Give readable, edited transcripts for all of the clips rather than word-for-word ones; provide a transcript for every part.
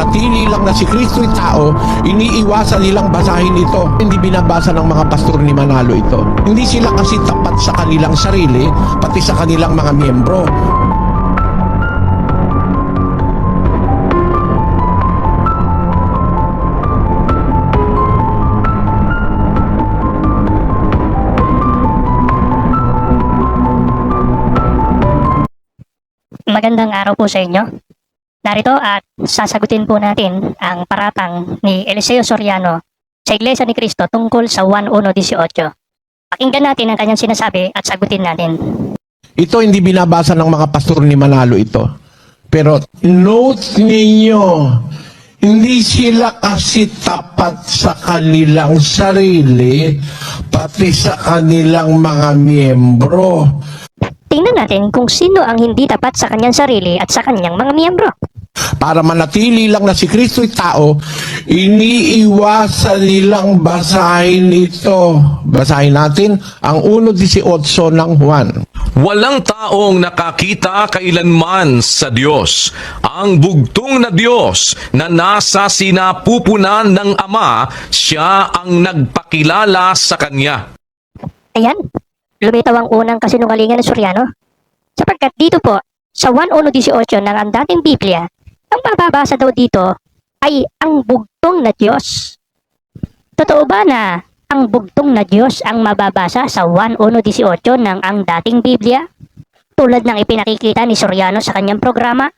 manatili lang na si Kristo'y tao, iniiwasan nilang basahin ito. Hindi binabasa ng mga pastor ni Manalo ito. Hindi sila kasi tapat sa kanilang sarili, pati sa kanilang mga miyembro. Magandang araw po sa inyo. Narito at sasagutin po natin ang paratang ni Eliseo Soriano sa Iglesia ni Cristo tungkol sa 1:1:18. Pakinggan natin ang kanyang sinasabi at sagutin natin. Ito hindi binabasa ng mga pastor ni Manalo ito. Pero note ninyo, hindi sila kasi tapat sa kanilang sarili, pati sa kanilang mga miyembro. Tingnan natin kung sino ang hindi tapat sa kanyang sarili at sa kanyang mga miyembro. Para manatili lang na si Kristo'y tao, iniiwasan nilang basahin ito. Basahin natin ang 1:18 ng Juan. Walang taong nakakita kailanman sa Diyos. Ang bugtong na Diyos na nasa sinapupunan ng Ama, siya ang nagpakilala sa Kanya. Ayan, lumitaw ang unang kasinungalingan ni Soriano. Sapagkat dito po, sa 1:18 ng ang dating Biblia, ang mababasa daw dito ay ang bugtong na Diyos. Totoo ba na ang bugtong na Diyos ang mababasa sa 1:18 ng ang dating Biblia? Tulad ng ipinakikita ni Soriano sa kanyang programa?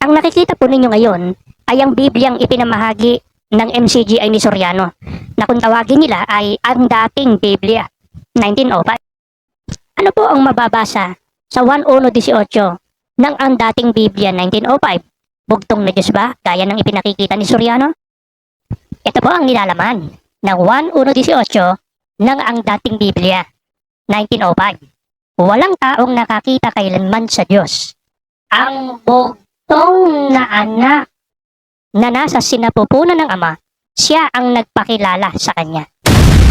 Ang nakikita po ninyo ngayon ay ang Bibliang ipinamahagi ng MCGI ni Soriano na kung tawagin nila ay ang dating Biblia, 1905. Ano po ang mababasa sa 1:18 ng ang dating Biblia, 1905? Bugtong na Diyos ba, gaya ng ipinakikita ni Soriano? Ito po ang nilalaman ng 1:18 ng ang dating Biblia, 1905. Walang taong nakakita kailanman sa Diyos. Ang bugtong na anak na nasa sinapupunan ng Ama, siya ang nagpakilala sa Kanya.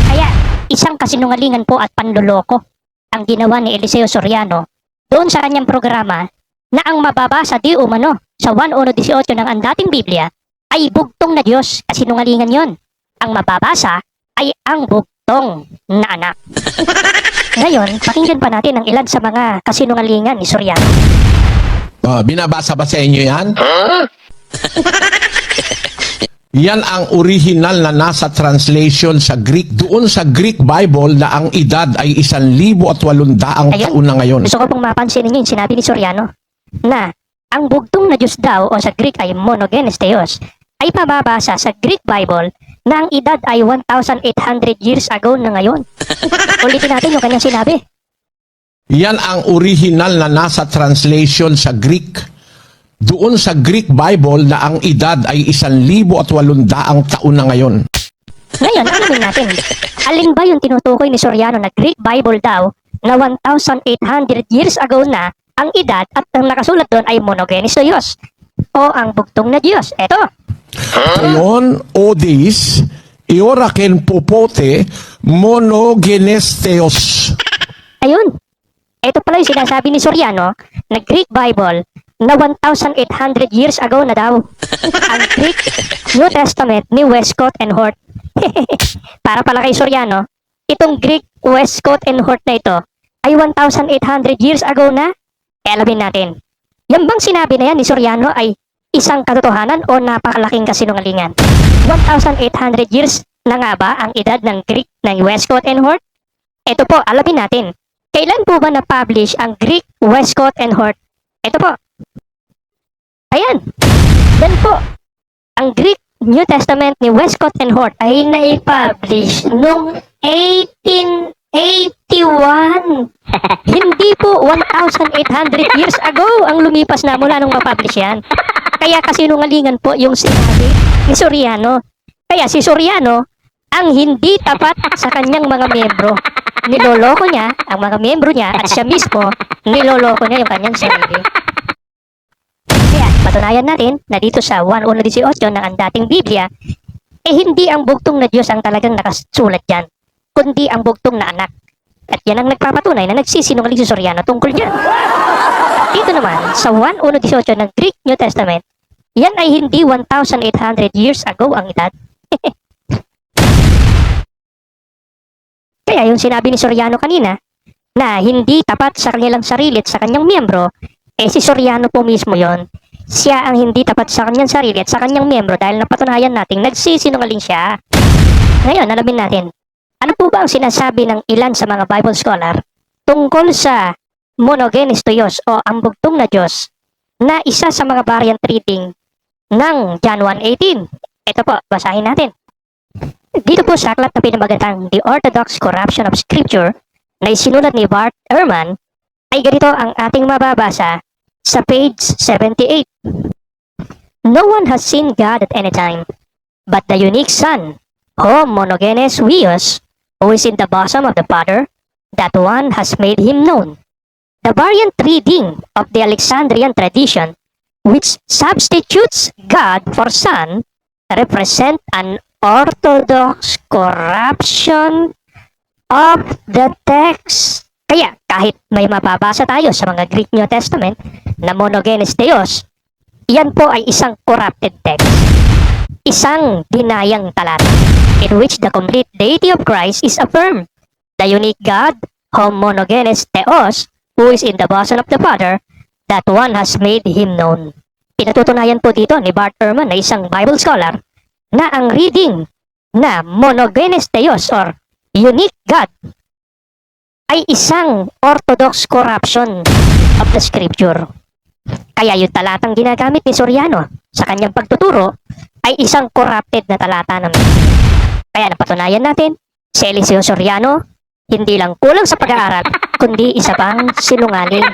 Kaya, isang kasinungalingan po at panloloko ang ginawa ni Eliseo Soriano doon sa kanyang programa na ang mababasa di umano sa 1:18 ng ang dating Biblia ay bugtong na Diyos. Kasinungalingan yon. Ang mababasa ay ang bugtong na anak. Ngayon, pakinggan pa natin ang ilan sa mga kasinungalingan ni Soriano. Binabasa ba sa inyo yan? Yan ang original na nasa translation sa Greek. Doon sa Greek Bible na ang edad ay 1,800 taon na ngayon. Gusto ko pong mapansin ninyo yung sinabi ni Soriano na ang bugtong na Diyos daw o sa Greek ay monogenes theos ay mababasa sa Greek Bible na ang edad ay 1,800 years ago na ngayon. Ulitin natin yung kanyang sinabi. Yan ang original na nasa translation sa Greek. Doon sa Greek Bible na ang edad ay 1,800 taon na ngayon. Ngayon, alamin natin, alin ba yung tinutukoy ni Soriano na Greek Bible daw na 1,800 years ago na ang edad at ang nakasulat doon ay monogenes theos o ang bugtong na Diyos. Eto. Ayon, odis, ioraken popote, monogenes theos. Ayun. Ito pala yung sinasabi ni Soriano na Greek Bible na 1,800 years ago na daw. Ang Greek New Testament ni Westcott and Hort. Para pala kay Soriano, itong Greek Westcott and Hort na ito ay 1,800 years ago na. Alamin natin. Yan bang sinabi na yan ni Soriano ay isang katotohanan o napakalaking kasinungalingan? 1,800 years na nga ba ang edad ng Greek ng Westcott and Hort? Ito po, alamin natin. Kailan po ba na-publish ang Greek Westcott and Hort? Ito po. Ayan. Yan po. Ang Greek New Testament ni Westcott and Hort ay na-publish noong 1881. Hindi po 1,800 years ago ang lumipas na mula nung ma-publish yan. Kaya kasinungalingan po yung sinabi ni Soriano. Kaya si Soriano ang hindi tapat sa kanyang mga miyembro. Niloloko niya ang mga miyembro niya at siya mismo niloloko niya yung kanyang sarili. Kaya patunayan natin na dito sa 1:18 ng ang dating Biblia, hindi ang bugtong na Diyos ang talagang nakasulat dyan, kundi ang bugtong na anak. At yan ang nagpapatunay na nagsisinungaling si Soriano tungkol dyan. Dito naman, sa 1:18 ng Greek New Testament, Yan ay hindi 1,800 years ago ang edad. Kaya yung sinabi ni Soriano kanina, na hindi tapat sa kanilang sarili at sa kanyang miyembro, si Soriano po mismo yon. Siya ang hindi tapat sa kanyang sarili at sa kanyang miyembro dahil napatunayan nating nagsisinungaling siya. Ngayon, alamin natin, ano po ba ang sinasabi ng ilan sa mga Bible scholar tungkol sa monogenes Diyos o ang bugtong na Diyos na isa sa mga variant reading ng John 1:18. Ito po, basahin natin. Dito po sa aklat na pinamagatang The Orthodox Corruption of Scripture na isinulat ni Bart Ehrman ay ganito ang ating mababasa sa page 78. No one has seen God at any time, but the unique Son, homogenes huios, who is in the bosom of the Father, that one has made him known. The variant reading of the Alexandrian tradition, which substitutes God for Son, represent an orthodox corruption of the text. Kaya kahit may mababasa tayo sa mga Greek New Testament na monogenes Theos, yan po ay isang corrupted text. Isang dinayang talata in which the complete deity of Christ is affirmed. The unique God, homogenes Theos, who is in the bosom of the Father, that one has made him known. Pinatutunayan po dito ni Bart Ehrman na isang Bible scholar na ang reading na monogenes Theos or unique God ay isang orthodox corruption of the scripture. Kaya yung talatang ginagamit ni Soriano sa kanyang pagtuturo ay isang corrupted na talata naman. Kaya napatunayan natin, si Eliseo Soriano hindi lang kulang sa pag-aaral, kundi isa pang sinungaling.